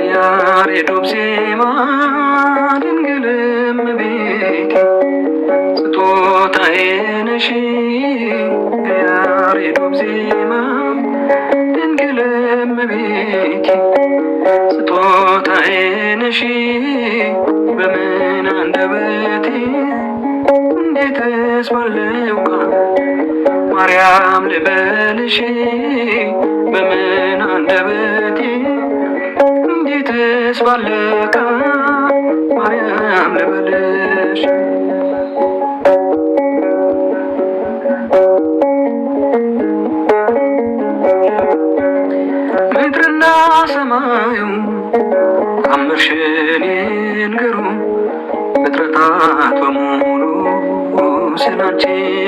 ያሬዶብ ዜማ ድንግል እመቤቴ ስጦታዬ ነሽ። ያሬዶብ ዜማ ድንግል እመቤቴ ስጦታዬ ነሽ። በምን አንደበቴ እንዴትስ ባለው ቃል ማርያም ልበልሽ። በምን አንደበቴ እንዴትስ ባለው ቃል ማርያም ልበልሽ። ምድርና ሰማዩ ታምርሽን ይንገሩ፣ ፍጥረታት በሙሉ ስላንቺ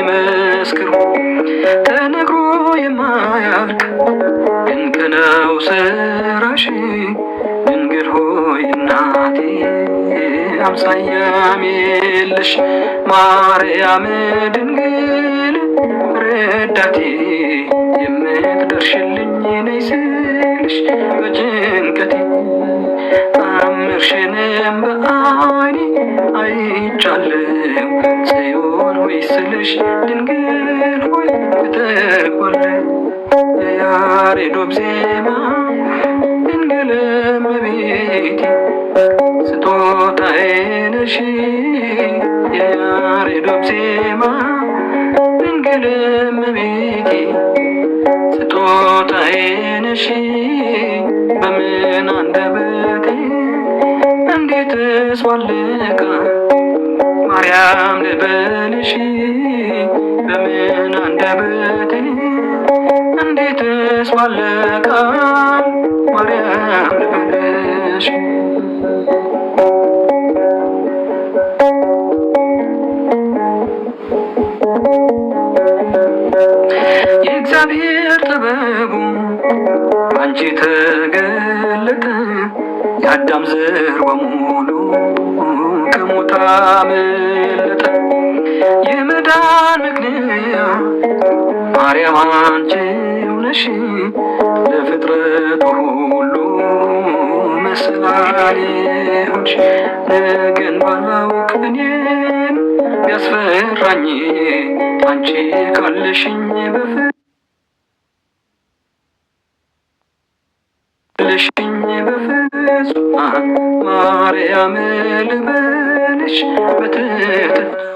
መስክሩ። ተነግሮ የማያልቅ ድንቅ ነው ስራሽ፣ ድንግል ሆይ እናቴ አምሳያም የለሽ። ማርያም ድንግል ረዳቴ የምትደርሽልኝ ነይ ስልሽ በጭንቀቴ ታምርሽንም በዓይኔ አይቻለሁ። ጽዮን ሆይ ስልሽ ድንግል ሆይ እተርፋለሁ። የያሬዶብ ዜማ ድንግል እመቤቴ ስጦታዬ ነሽ። የያሬዶብ ዜማ ድንግል እመቤቴ ስጦታዬ ነሽ። በምን አንደበቴ እንዴትስ ባለቀ ማርያም ልበልሽ። በምን አንደበቴ እንዴትስ ባለቀ ማርያም ልበልሽ። የእግዚአብሔር ጥበቡ አንቺ ተገለጠ። የአዳም ዘር በሙሉ ከሞት አመለጠ። የመዳን ምክንያት ማርያም አንቺው ነሽ። ለፍጥረቱ ሁሉ መሰላል ሆንሽ። ነገን ባላውቅ እኔን ቢያስፈራኝ አንቺ ካለሽኝ በፍጹም ማርያም ልበልሽ በትህትና